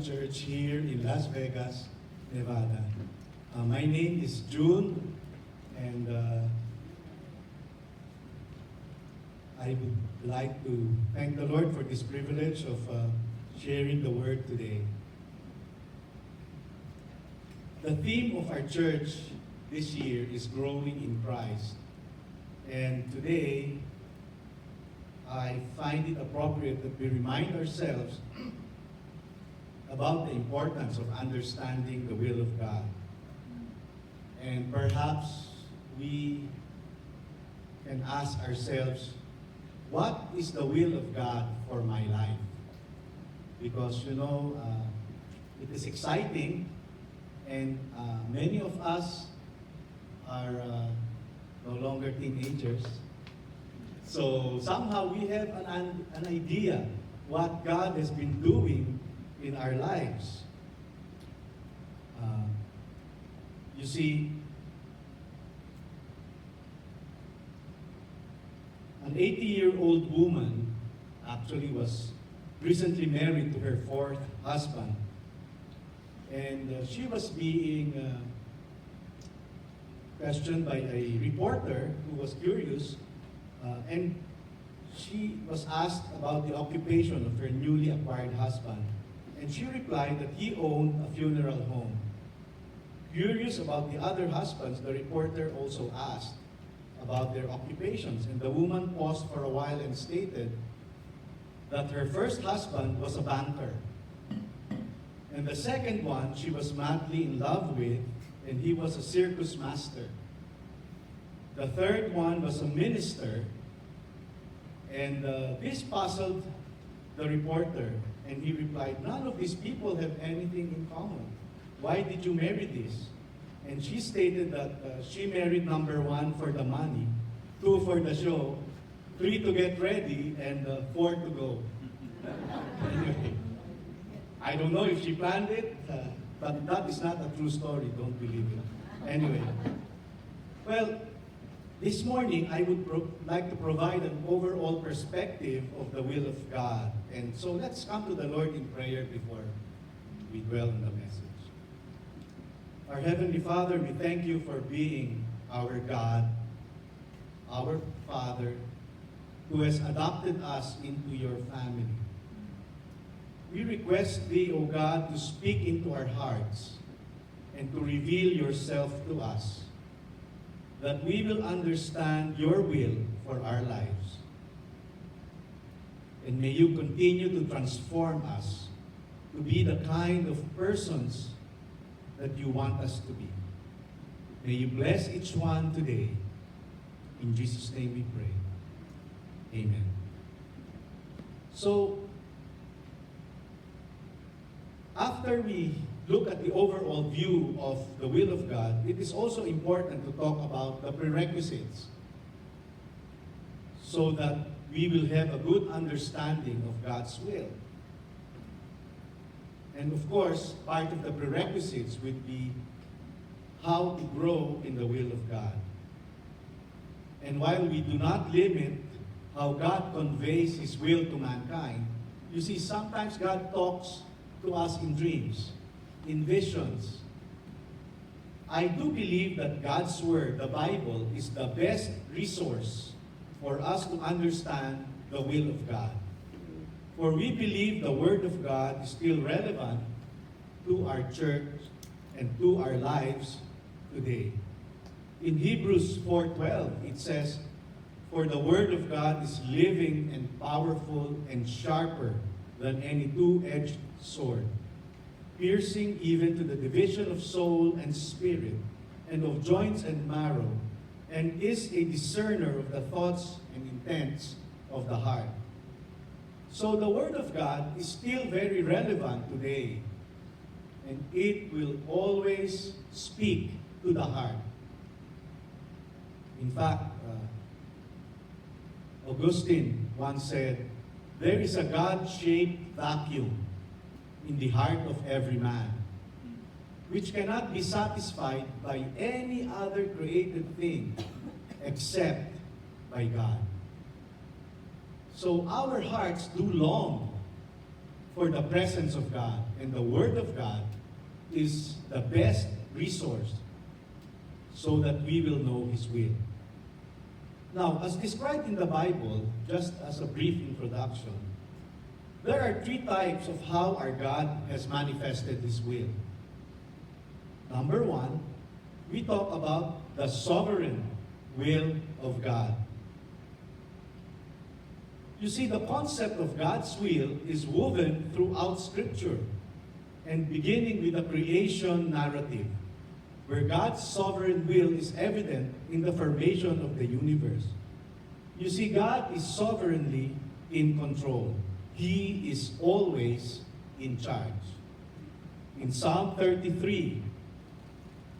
Church here in Las Vegas, Nevada. My name is June, and I would like to thank the Lord for this privilege of sharing the word today. The theme of our church this year is growing in Christ. And today, I find it appropriate that we remind ourselves about the importance of understanding the will of God. And perhaps we can ask ourselves, what is the will of God for my life? Because, it is exciting, and many of us are no longer teenagers. So somehow we have an idea what God has been doing in our lives. You see, an 80-year-old woman actually was recently married to her fourth husband. And she was being questioned by a reporter who was curious, and she was asked about the occupation of her newly acquired husband. And she replied that he owned a funeral home. Curious about the other husbands, the reporter also asked about their occupations. And the woman paused for a while and stated that her first husband was a banker. And the second one she was madly in love with, and he was a circus master. The third one was a minister, and this puzzled the reporter. And he replied, none of these people have anything in common. Why did you marry this? And she stated that she married number 1 for the money, 2 for the show, 3 to get ready, and 4 to go. Anyway, I don't know if she planned it, but that is not a true story. Don't believe it. Anyway, well, this morning I would like to provide an overall perspective of the will of God. And so let's come to the Lord in prayer before we dwell on the message. Our Heavenly Father, we thank you for being our God, our Father, who has adopted us into your family. We request thee, O God, to speak into our hearts and to reveal yourself to us, that we will understand your will for our lives. And may you continue to transform us to be the kind of persons that you want us to be. May you bless each one today. In Jesus' name we pray. Amen. So, after we look at the overall view of the will of God, it is also important to talk about the prerequisites so that we will have a good understanding of God's will. And of course, part of the prerequisites would be how to grow in the will of God. And while we do not limit how God conveys His will to mankind, you see, sometimes God talks to us in dreams, in visions. I do believe that God's Word, the Bible, is the best resource for us to understand the will of God. For we believe the Word of God is still relevant to our church and to our lives today. In Hebrews 4:12, it says, for the Word of God is living and powerful and sharper than any two-edged sword, piercing even to the division of soul and spirit, and of joints and marrow, and is a discerner of the thoughts and intents of the heart. So the Word of God is still very relevant today, and it will always speak to the heart. In fact, Augustine once said, there is a God-shaped vacuum in the heart of every man, which cannot be satisfied by any other created thing except by God. So our hearts do long for the presence of God, and the Word of God is the best resource so that we will know His will. Now, as described in the Bible, just as a brief introduction, there are three types of how our God has manifested His will. Number one, we talk about the sovereign will of God. You see, the concept of God's will is woven throughout Scripture, and beginning with the creation narrative, where God's sovereign will is evident in the formation of the universe. You see, God is sovereignly in control. He is always in charge. In Psalm 33,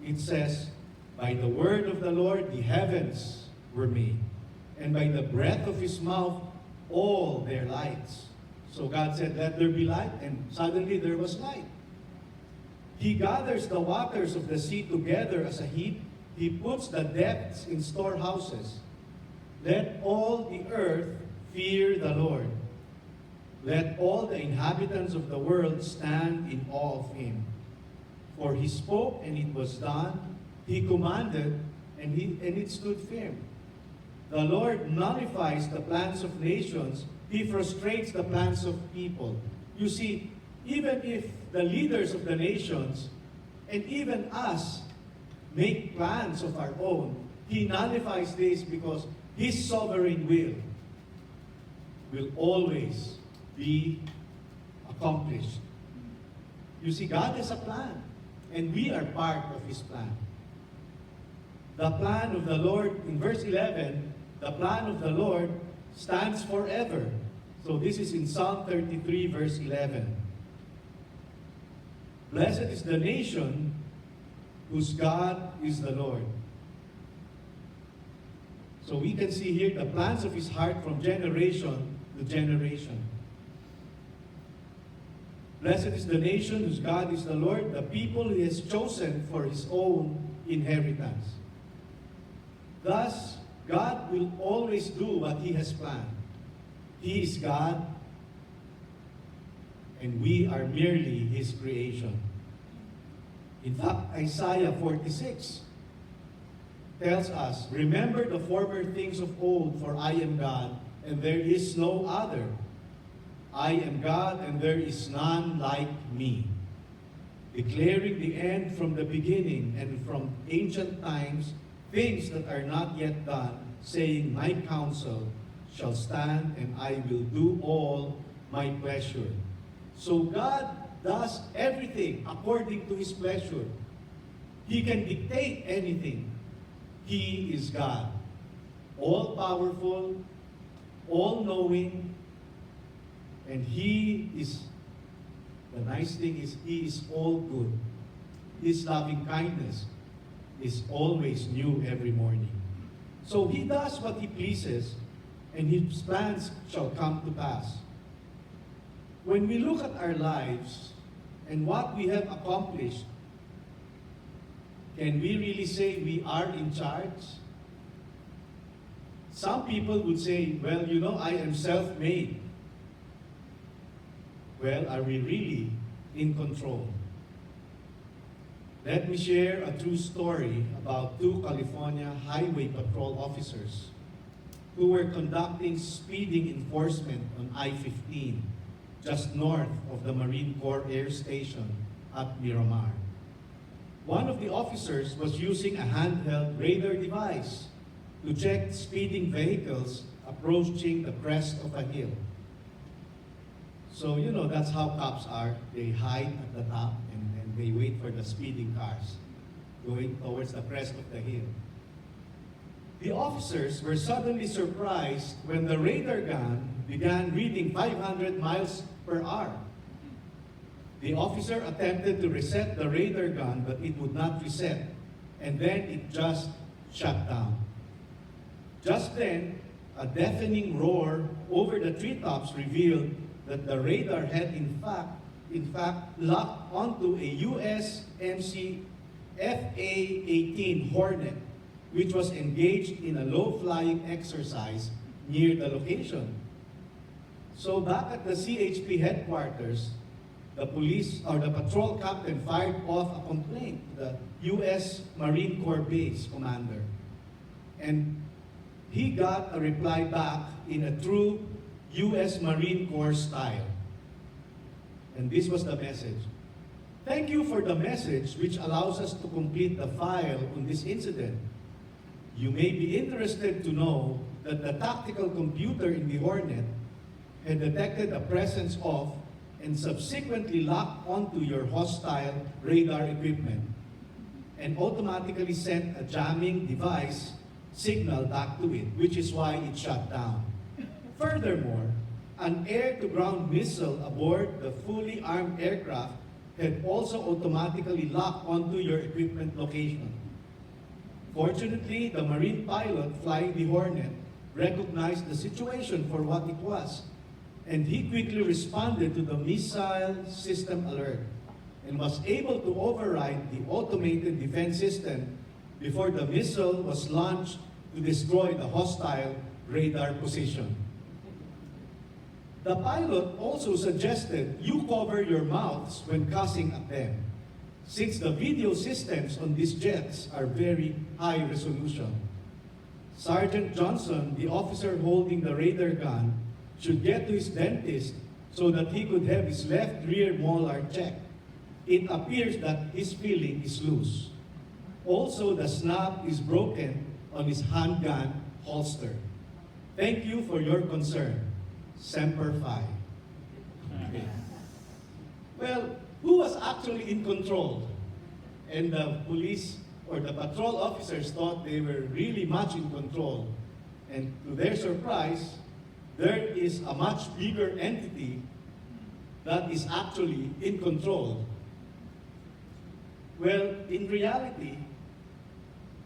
it says, "By the word of the Lord the heavens were made, and by the breath of His mouth all their lights." So God said, "Let there be light," and suddenly there was light. He gathers the waters of the sea together as a heap. He puts the depths in storehouses. Let all the earth fear the Lord. Let all the inhabitants of the world stand in awe of Him. For He spoke, and it was done. He commanded, and it stood firm. The Lord nullifies the plans of nations. He frustrates the plans of people. You see, even if the leaders of the nations and even us make plans of our own, He nullifies this because His sovereign will always be accomplished. You see, God has a plan, and we are part of His plan. The plan of the Lord, in verse 11, the plan of the Lord stands forever. So this is in Psalm 33, verse 11. Blessed is the nation whose God is the Lord. So we can see here the plans of His heart from generation to generation. Blessed is the nation whose God is the Lord, the people He has chosen for His own inheritance. Thus, God will always do what He has planned. He is God, and we are merely His creation. In fact, Isaiah 46 tells us, "Remember the former things of old, for I am God, and there is no other. I am God, and there is none like me, declaring the end from the beginning and from ancient times, things that are not yet done, saying, my counsel shall stand, and I will do all my pleasure." So God does everything according to His pleasure. He can dictate anything. He is God, all-powerful, all-knowing, and He is, the nice thing is, He is all good. His loving kindness is always new every morning. So He does what He pleases, and His plans shall come to pass. When we look at our lives and what we have accomplished, can we really say we are in charge? Some people would say, well, you know, I am self-made. Well, are we really in control? Let me share a true story about two California Highway Patrol officers who were conducting speeding enforcement on I-15, just north of the Marine Corps Air Station at Miramar. One of the officers was using a handheld radar device to check speeding vehicles approaching the crest of a hill. So, you know, that's how cops are. They hide at the top and they wait for the speeding cars going towards the crest of the hill. The officers were suddenly surprised when the radar gun began reading 500 miles per hour. The officer attempted to reset the radar gun, but it would not reset, and then it just shut down. Just then, a deafening roar over the treetops revealed that the radar had in fact locked onto a USMC FA-18 Hornet, which was engaged in a low-flying exercise near the location. So back at the CHP headquarters, the police or the patrol captain fired off a complaint to the U.S. Marine Corps base commander. And he got a reply back in a true U.S. Marine Corps style. And this was the message. Thank you for the message which allows us to complete the file on this incident. You may be interested to know that the tactical computer in the Hornet had detected the presence of and subsequently locked onto your hostile radar equipment and automatically sent a jamming device signal back to it, which is why it shut down. Furthermore, an air-to-ground missile aboard the fully armed aircraft had also automatically locked onto your equipment location. Fortunately, the Marine pilot flying the Hornet recognized the situation for what it was, and he quickly responded to the missile system alert and was able to override the automated defense system before the missile was launched to destroy the hostile radar position. The pilot also suggested you cover your mouths when cussing at them, since the video systems on these jets are very high resolution. Sergeant Johnson, the officer holding the radar gun, should get to his dentist so that he could have his left rear molar checked. It appears that his filling is loose. Also, the snap is broken on his handgun holster. Thank you for your concern. Semper Fi. Okay. Well, who was actually in control? And the police or the patrol officers thought they were really much in control. And to their surprise, there is a much bigger entity that is actually in control. Well, in reality,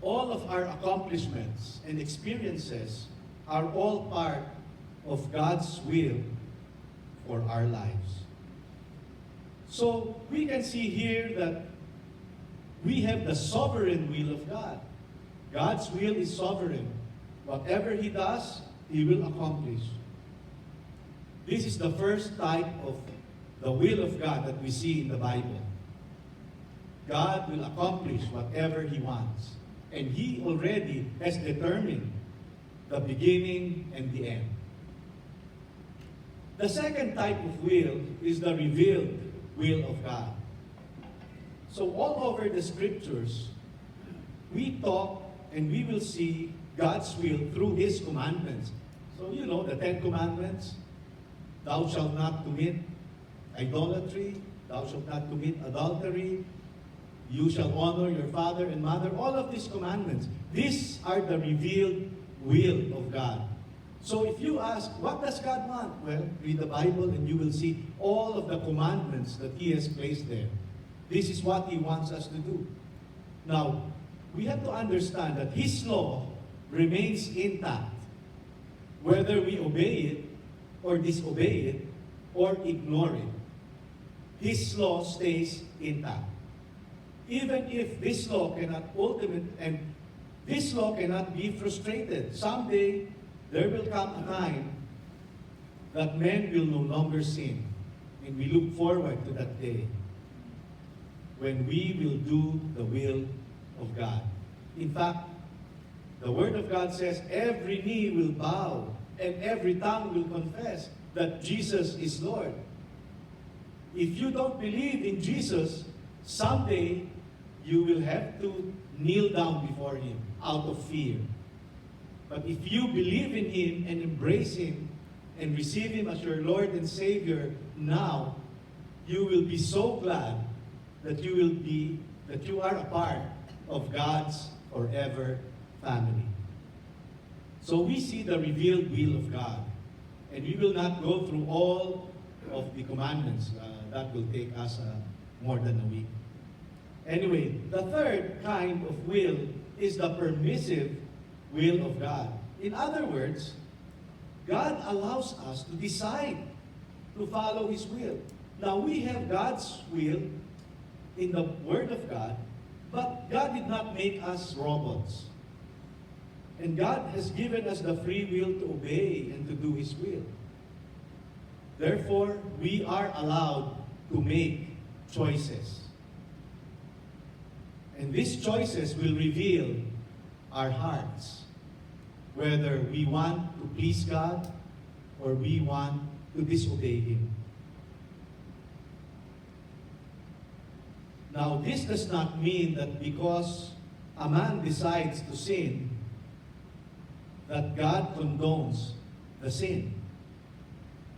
all of our accomplishments and experiences are all part of God's will for our lives. So we can see here that we have the sovereign will of God. God's will is sovereign. Whatever He does, He will accomplish. This is the first type of the will of God that we see in the Bible. God will accomplish whatever He wants. And He already has determined the beginning and the end. The second type of will is the revealed will of God. So all over the scriptures, we talk and we will see God's will through His commandments. So you know the 10 Commandments. Thou shalt not commit idolatry. Thou shalt not commit adultery. You shall honor your father and mother. All of these commandments. These are the revealed will of God. So if you ask, what does God want? Well, read the Bible and you will see all of the commandments that He has placed there. This is what He wants us to do. Now, we have to understand that His law remains intact. Whether we obey it, or disobey it, or ignore it, His law stays intact. Even if this law cannot this law cannot be frustrated. Someday, there will come a time that men will no longer sin. And we look forward to that day when we will do the will of God. In fact, the Word of God says, every knee will bow and every tongue will confess that Jesus is Lord. If you don't believe in Jesus, someday you will have to kneel down before Him out of fear. But if you believe in Him and embrace Him and receive Him as your Lord and Savior now, you will be so glad that you are a part of God's forever family. So we see the revealed will of God. And we will not go through all of the commandments. That will take us more than a week. Anyway, the third kind of will is the permissive will of God. In other words, God allows us to decide to follow His will. Now, we have God's will in the Word of God, but God did not make us robots. And God has given us the free will to obey and to do His will. Therefore, we are allowed to make choices. And these choices will reveal our hearts, whether we want to please God or we want to disobey Him. Now, this does not mean that because a man decides to sin, that God condones the sin.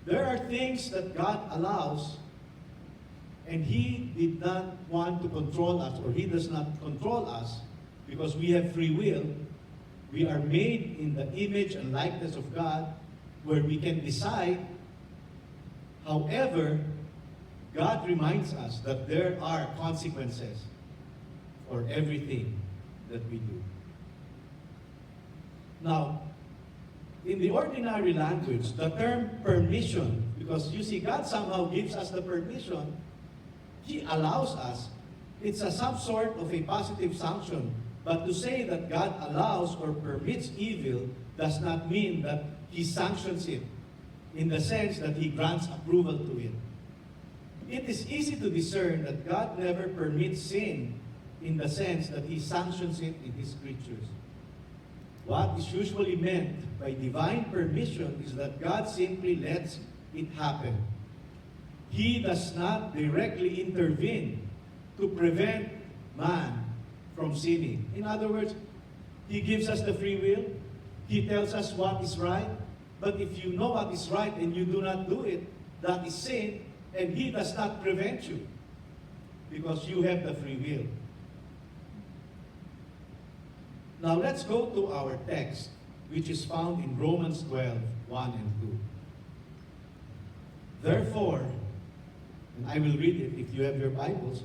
There are things that God allows, and He did not want to control us, or He does not control us, because we have free will. We are made in the image and likeness of God, where we can decide. However, God reminds us that there are consequences for everything that we do. Now, in the ordinary language, the term permission, because you see, God somehow gives us the permission, He allows us. It's some sort of a positive sanction. But to say that God allows or permits evil does not mean that He sanctions it, in the sense that He grants approval to it. It is easy to discern that God never permits sin in the sense that He sanctions it in His creatures. What is usually meant by divine permission is that God simply lets it happen. He does not directly intervene to prevent man from sinning. In other words, He gives us the free will. He tells us what is right. But if you know what is right and you do not do it, that is sin, and He does not prevent you because you have the free will. Now let's go to our text, which is found in Romans 12, 1 and 2. Therefore, and I will read it if you have your Bibles.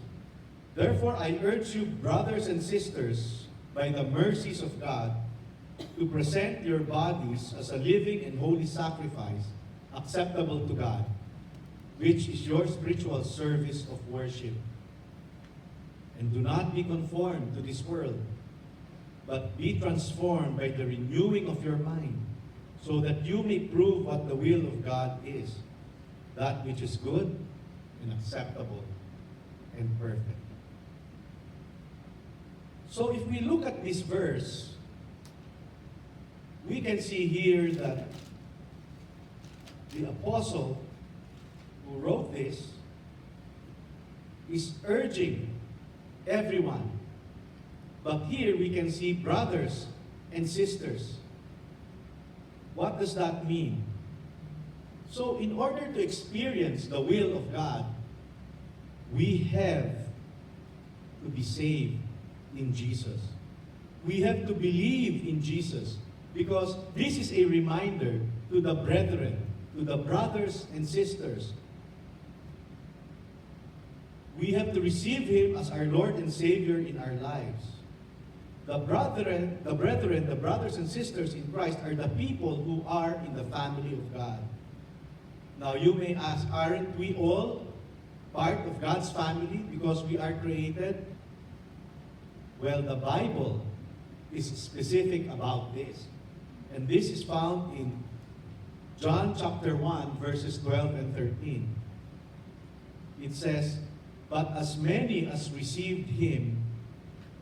Therefore, I urge you, brothers and sisters, by the mercies of God, to present your bodies as a living and holy sacrifice, acceptable to God, which is your spiritual service of worship. And do not be conformed to this world, but be transformed by the renewing of your mind, so that you may prove what the will of God is, that which is good and acceptable and perfect. So if we look at this verse, we can see here that the apostle who wrote this is urging everyone. But here we can see brothers and sisters. What does that mean? So in order to experience the will of God, we have to be saved in Jesus. We have to believe in Jesus, because this is a reminder to the brethren, to the brothers and sisters. We have to receive Him as our Lord and Savior in our lives. The brothers and sisters in Christ are the people who are in the family of God. Now you may ask, aren't we all part of God's family because we are created? Well, the Bible is specific about this. And this is found in John chapter 1, verses 12 and 13. It says, "But as many as received Him,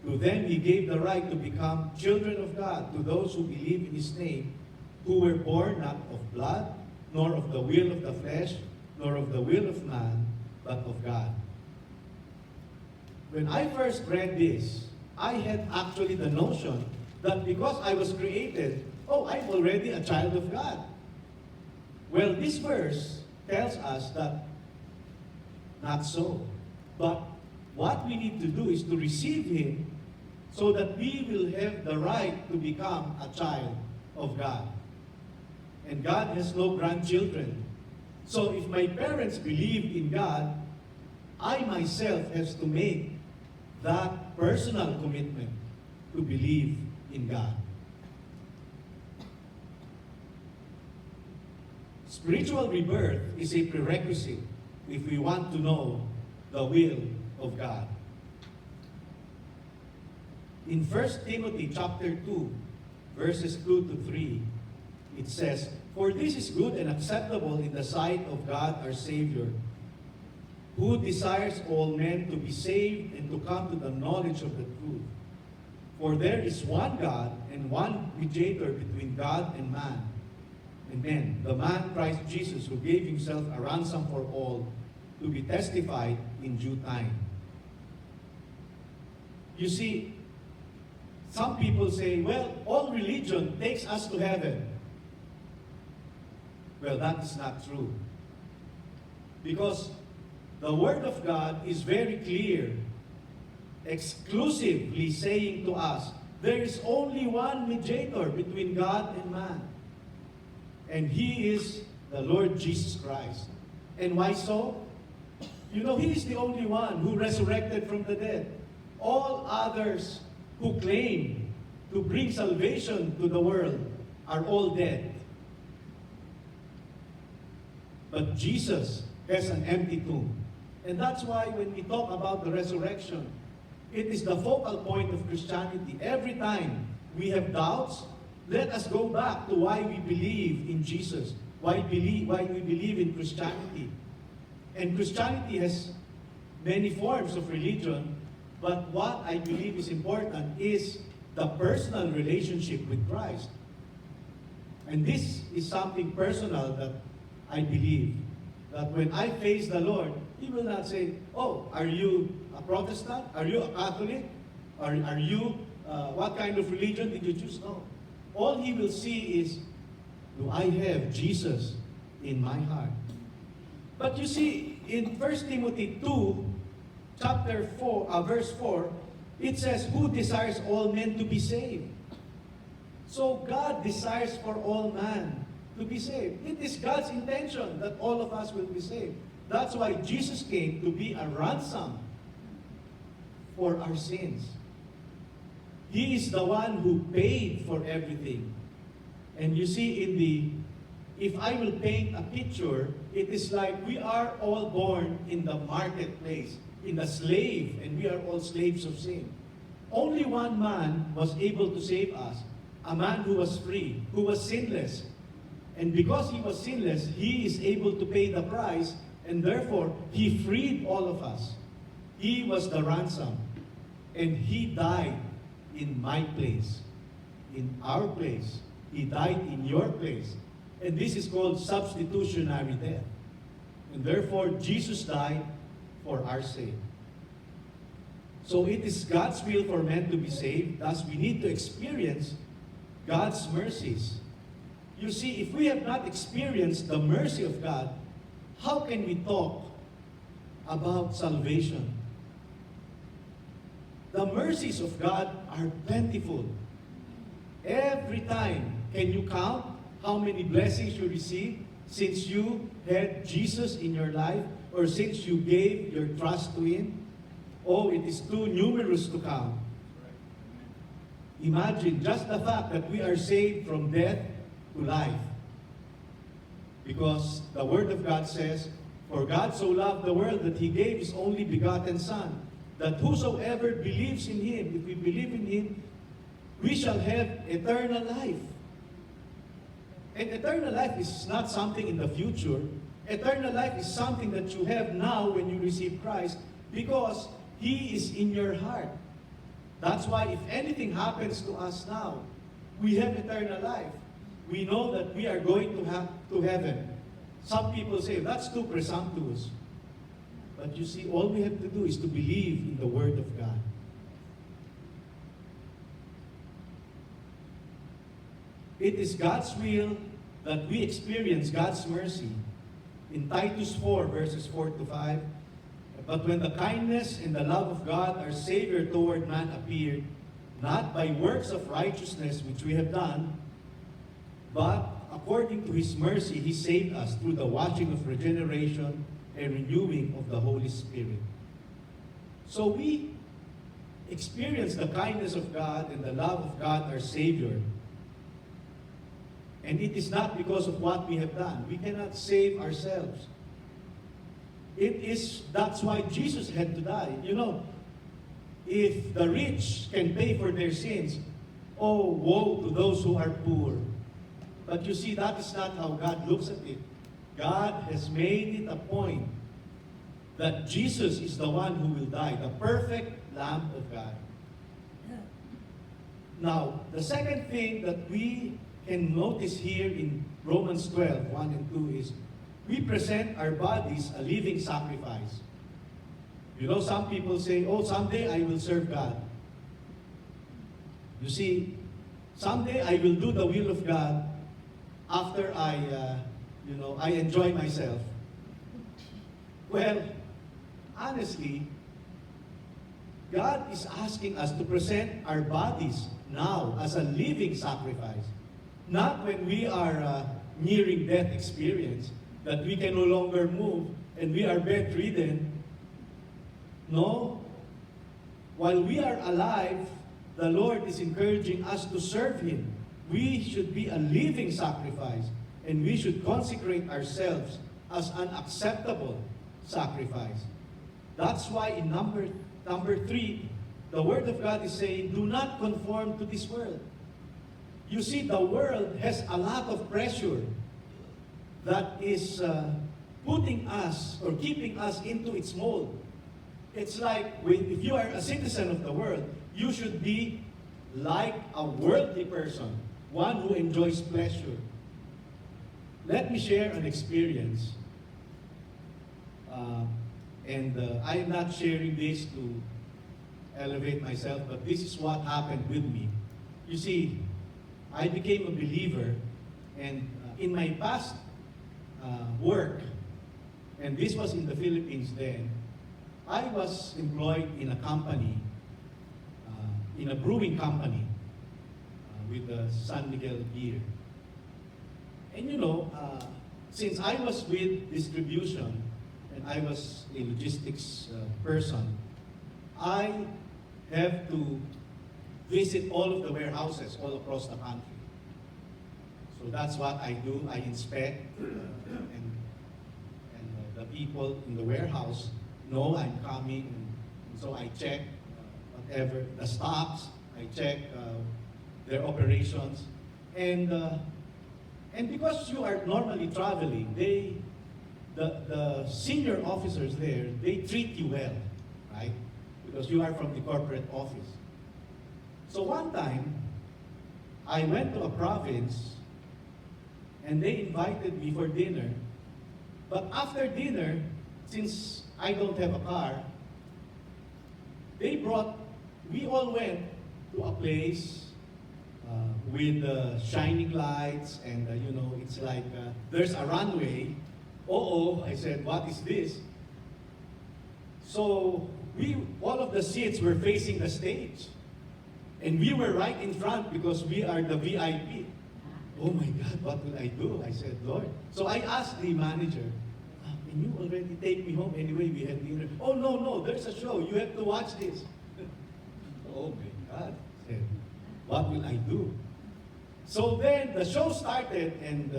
to them He gave the right to become children of God, to those who believe in His name, who were born not of blood, nor of the will of the flesh, nor of the will of man, but of God." When I first read this, I had actually the notion that because I was created, I'm already a child of God. Well, this verse tells us that not so. But what we need to do is to receive Him so that we will have the right to become a child of God. And God has no grandchildren. So if my parents believe in God, I myself have to make that personal commitment to believe in God. Spiritual rebirth is a prerequisite if we want to know the will of God. In 1 Timothy chapter 2, verses 2 to 3, it says, "For this is good and acceptable in the sight of God our Savior, who desires all men to be saved and to come to the knowledge of the truth. For there is one God and one mediator between God and man, the man Christ Jesus, who gave himself a ransom for all, to be testified in due time." You see, some people say, well, all religion takes us to heaven. Well, that is not true. Because the Word of God is very clear, exclusively saying to us, there is only one mediator between God and man. And He is the Lord Jesus Christ. And why so? You know, He is the only one who resurrected from the dead. All others who claim to bring salvation to the world are all dead. But Jesus has an empty tomb. And that's why when we talk about the resurrection, it is the focal point of Christianity. Every time we have doubts, let us go back to why we believe in Jesus, why we believe in Christianity. And Christianity has many forms of religion, but what I believe is important is the personal relationship with Christ. And this is something personal that I believe. That when I face the Lord, He will not say, "Oh, are you a Protestant? Are you a Catholic? Are you, what kind of religion did you choose?" No. All He will see is, do I have Jesus in my heart? But you see, in 1 Timothy 2, chapter 4, verse 4, it says, "Who desires all men to be saved?" So God desires for all man to be saved. It is God's intention that all of us will be saved. That's why Jesus came to be a ransom for our sins. He is the one who paid for everything. And you see, if I will paint a picture, it is like we are all born in the marketplace, in a slave, and we are all slaves of sin. Only one man was able to save us, a man who was free, who was sinless. And because he was sinless, he is able to pay the price, and therefore, he freed all of us. He was the ransom. And he died in my place, in our place. He died in your place. And this is called substitutionary death. And therefore, Jesus died for our sake. So it is God's will for men to be saved. Thus, we need to experience God's mercies. You see, if we have not experienced the mercy of God, how can we talk about salvation? The mercies of God are plentiful. Every time, can you count how many blessings you receive since you had Jesus in your life or since you gave your trust to Him? Oh, it is too numerous to count. Imagine just the fact that we are saved from death to life. Because the Word of God says, "For God so loved the world that He gave His only begotten Son, that whosoever believes in Him," if we believe in Him, "we shall have eternal life." And eternal life is not something in the future. Eternal life is something that you have now when you receive Christ, because He is in your heart. That's why if anything happens to us now, we have eternal life. We know that we are going to heaven. Some people say, that's too presumptuous. But you see, all we have to do is to believe in the Word of God. It is God's will that we experience God's mercy. In Titus 4, verses 4 to 5, "But when the kindness and the love of God, our Savior toward man appeared, not by works of righteousness which we have done, but according to His mercy, He saved us through the washing of regeneration and renewing of the Holy Spirit." So we experience the kindness of God and the love of God, our Savior. And it is not because of what we have done. We cannot save ourselves. That's why Jesus had to die. You know, if the rich can pay for their sins, oh, woe to those who are poor. But you see, that is not how God looks at it. God has made it a point that Jesus is the one who will die, the perfect Lamb of God. Now, the second thing that we can notice here in Romans 12, 1 and 2 is, we present our bodies a living sacrifice. You know, some people say, oh, someday I will serve God. You see, someday I will do the will of God after I enjoy myself. Well, honestly, God is asking us to present our bodies now as a living sacrifice. Not when we are nearing death experience, that we can no longer move and we are bedridden. No. While we are alive, the Lord is encouraging us to serve Him. We should be a living sacrifice, and we should consecrate ourselves as an acceptable sacrifice. That's why in number 3, the Word of God is saying, do not conform to this world. You see, the world has a lot of pressure that is putting us or keeping us into its mold. It's like if you are a citizen of the world, you should be like a worldly person, one who enjoys pleasure. Let me share an experience. I'm not sharing this to elevate myself, but this is what happened with me. You see, I became a believer, and in my past work, and this was in the Philippines then, I was employed in a company, in a brewing company, with the San Miguel beer. And you know, since I was with distribution, and I was a logistics person, I have to visit all of the warehouses all across the country. So that's what I do. I inspect, and the people in the warehouse know I'm coming, and so I check whatever the stocks. I check their operations, and because you are normally traveling, the senior officers there, they treat you well, right? Because you are from the corporate office. So one time, I went to a province, and they invited me for dinner. But after dinner, since I don't have a car, we all went to a place with shining lights, and it's like there's a runway. I said, what is this? So all of the seats were facing the stage. And we were right in front because we are the VIP. Oh my God, what will I do? I said, Lord. So I asked the manager, can you already take me home? Anyway, we had dinner. Oh, no, there's a show. You have to watch this. Oh my God. I said, what will I do? So then the show started, and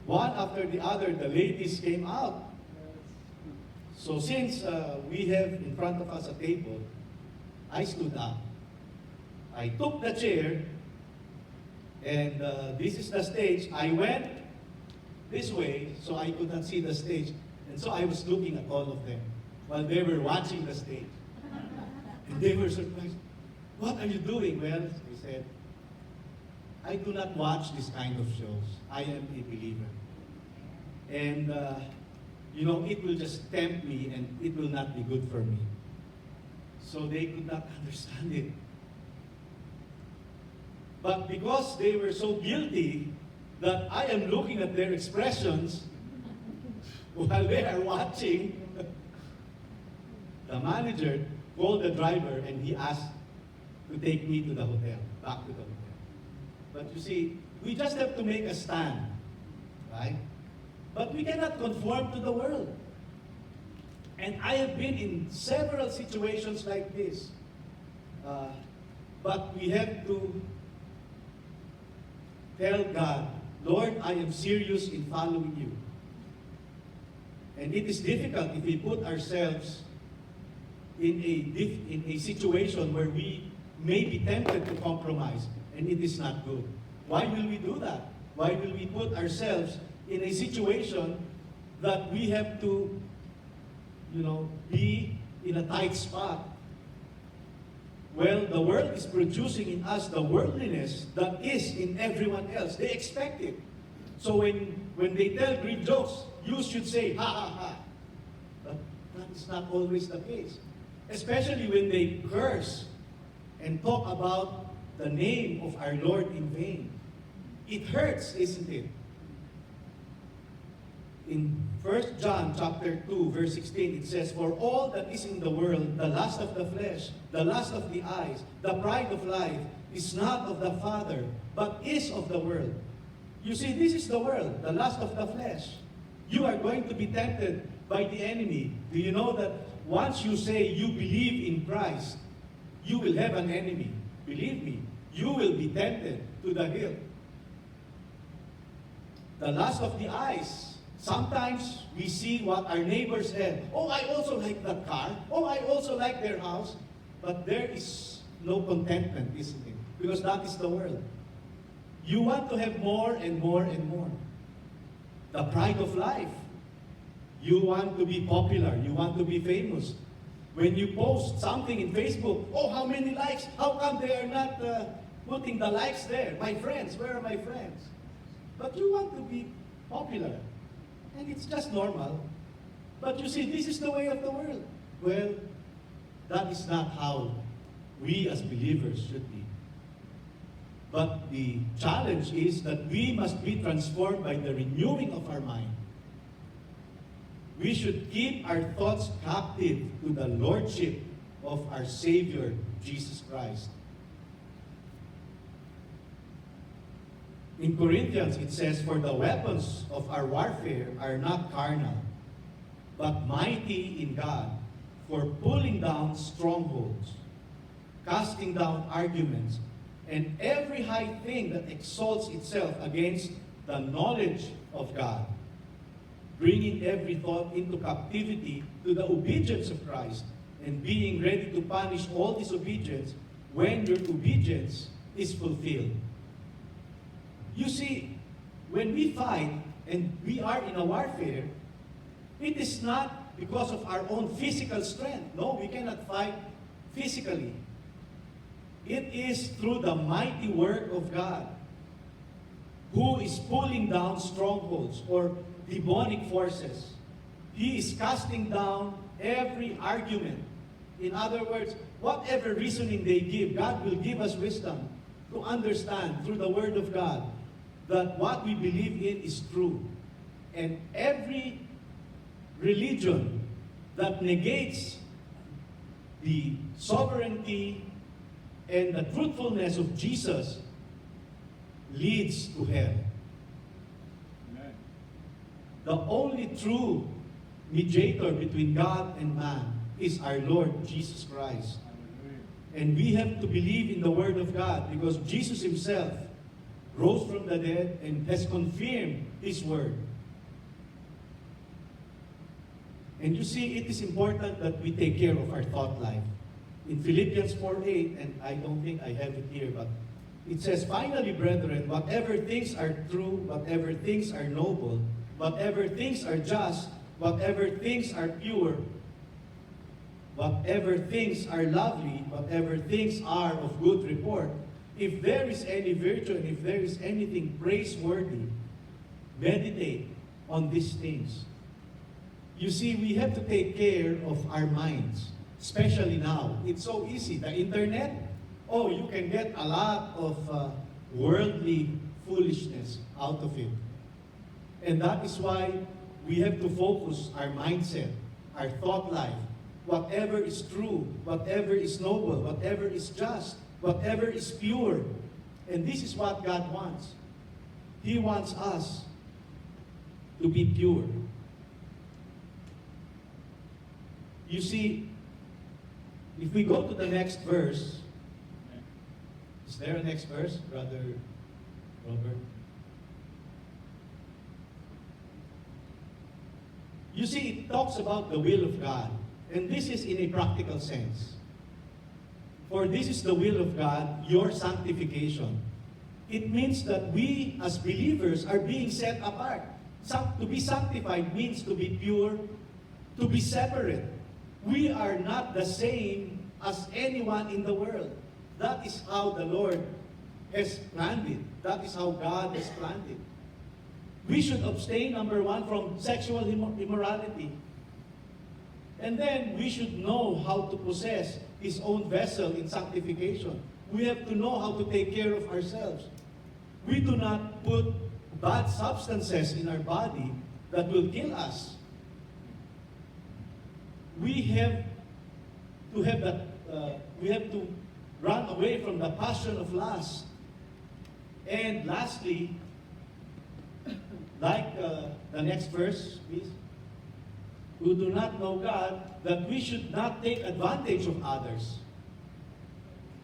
one after the other, the ladies came out. So since we have in front of us a table, I stood up. I took the chair, and this is the stage. I went this way so I could not see the stage. And so I was looking at all of them while they were watching the stage. And they were surprised. What are you doing? Well, I said, I do not watch this kind of shows. I am a believer. And, it will just tempt me, and it will not be good for me. So they could not understand it. But because they were so guilty that I am looking at their expressions while they are watching, the manager called the driver, and he asked to take me to the hotel, back to the hotel. But you see, we just have to make a stand, right? But we cannot conform to the world. And I have been in several situations like this. But we have to tell God, Lord, I am serious in following you. And it is difficult if we put ourselves in a situation where we may be tempted to compromise, and it is not good. Why will we do that? Why will we put ourselves in a situation that we have to, be in a tight spot? Well, the world is producing in us the worldliness that is in everyone else. They expect it. So when they tell great jokes, you should say, ha ha ha. But that is not always the case. Especially when they curse and talk about the name of our Lord in vain. It hurts, isn't it? In 1 John chapter 2, verse 16, it says, "For all that is in the world, the lust of the flesh, the lust of the eyes, the pride of life, is not of the Father, but is of the world." You see, this is the world, the lust of the flesh. You are going to be tempted by the enemy. Do you know that once you say you believe in Christ, you will have an enemy? Believe me, you will be tempted to the hill. The lust of the eyes. Sometimes we see what our neighbors have. Oh, I also like that car. Oh, I also like their house. But there is no contentment, isn't it? Because that is the world. You want to have more and more and more. The pride of life. You want to be popular. You want to be famous. When you post something in Facebook, oh, how many likes? How come they are not putting the likes there? My friends, where are my friends? But you want to be popular. And it's just normal. But you see, this is the way of the world. Well, that is not how we as believers should be. But the challenge is that we must be transformed by the renewing of our mind. We should keep our thoughts captive to the Lordship of our Savior, Jesus Christ. In Corinthians, it says, "For the weapons of our warfare are not carnal, but mighty in God, for pulling down strongholds, casting down arguments, and every high thing that exalts itself against the knowledge of God, bringing every thought into captivity to the obedience of Christ, and being ready to punish all disobedience when your obedience is fulfilled." You see, when we fight and we are in a warfare, it is not because of our own physical strength. No, we cannot fight physically. It is through the mighty work of God, who is pulling down strongholds or demonic forces. He is casting down every argument. In other words, whatever reasoning they give, God will give us wisdom to understand through the Word of God that what we believe in is true. And every religion that negates the sovereignty and the truthfulness of Jesus leads to hell. Amen. The only true mediator between God and man is our Lord Jesus Christ. And we have to believe in the Word of God because Jesus Himself rose from the dead and has confirmed His Word. And you see, it is important that we take care of our thought life. In Philippians 4:8, and I don't think I have it here, but it says, "Finally, brethren, whatever things are true, whatever things are noble, whatever things are just, whatever things are pure, whatever things are lovely, whatever things are of good report, if there is any virtue and if there is anything praiseworthy, meditate on these things." You see, we have to take care of our minds, especially now. It's so easy. The internet, you can get a lot of worldly foolishness out of it. And that is why we have to focus our mindset, our thought life. Whatever is true, whatever is noble, whatever is just, whatever is pure. And this is what God wants. He wants us to be pure. You see, if we go to the next verse, is there a next verse, Brother Robert? You see, it talks about the will of God. And this is in a practical sense. For this is the will of God, your sanctification. It means that we as believers are being set apart. To be sanctified means to be pure, to be separate. We are not the same as anyone in the world. That is how the Lord has planned it. That is how God has planned it. We should abstain, number one, from sexual immorality. And then we should know how to possess His own vessel in sanctification. We have to know how to take care of ourselves. We do not put bad substances in our body that will kill us. We have to have that. We have to run away from the passion of lust. And lastly, like the next verse, please. Who do not know God, that we should not take advantage of others,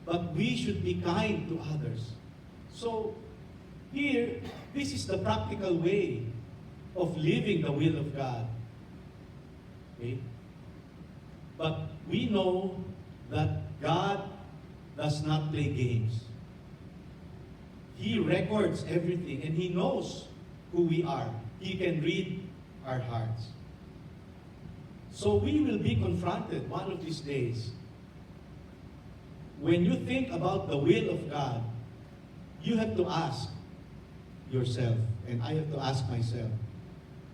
but we should be kind to others. So, here, this is the practical way of living the will of God. Okay? But we know that God does not play games. He records everything and He knows who we are. He can read our hearts. So we will be confronted one of these days. When you think about the will of God, you have to ask yourself, and I have to ask myself,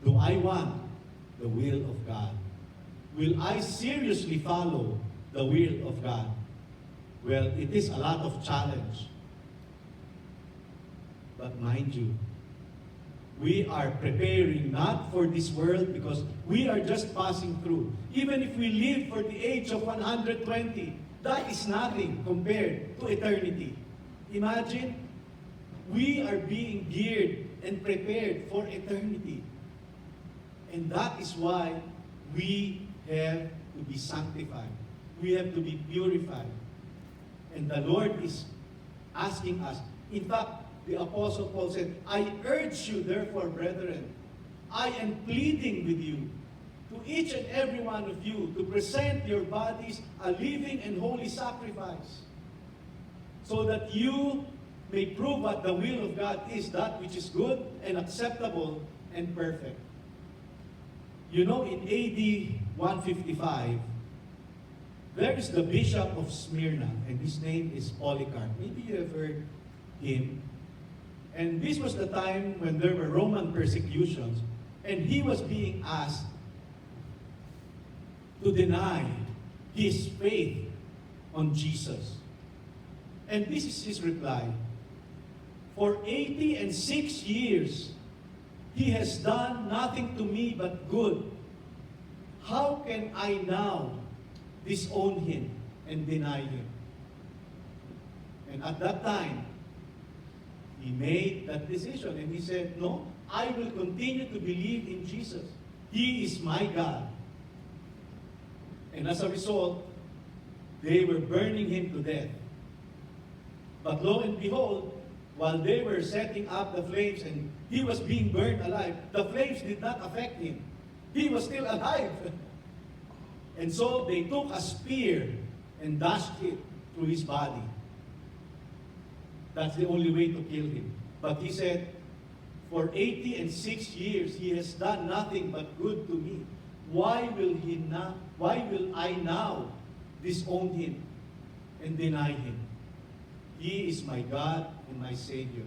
do I want the will of God? Will I seriously follow the will of God? Well, it is a lot of challenge. But mind you, we are preparing not for this world because we are just passing through. Even if we live for the age of 120, that is nothing compared to eternity. Imagine, we are being geared and prepared for eternity. And that is why we have to be sanctified. We have to be purified. And the Lord is asking us. In fact, the Apostle Paul said, I urge you, therefore, brethren, I am pleading with you, to each and every one of you, to present your bodies a living and holy sacrifice, so that you may prove what the will of God is, that which is good and acceptable and perfect. You know, in AD 155, there is the Bishop of Smyrna, and his name is Polycarp. Maybe you have heard him. And this was the time when there were Roman persecutions, and he was being asked to deny his faith on Jesus. And this is his reply. For 86 years, he has done nothing to me but good. How can I now disown him and deny him? And at that time, he made that decision and he said, no, I will continue to believe in Jesus. He is my God. And as a result, they were burning him to death. But lo and behold, while they were setting up the flames and he was being burned alive, the flames did not affect him. He was still alive. And so they took a spear and dashed it through his body. That's the only way to kill him. But he said, for 86 years he has done nothing but good to me. Why will I now disown him and deny him? He is my God and my Savior.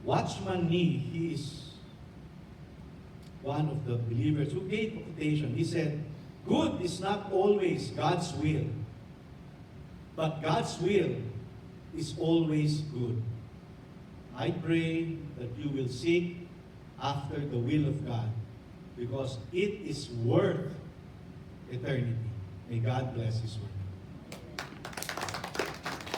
Watchman Nee, he is one of the believers who gave quotation. He said, good is not always God's will, but God's will is always good. I pray that you will seek after the will of God, because it is worth eternity. May God bless His word.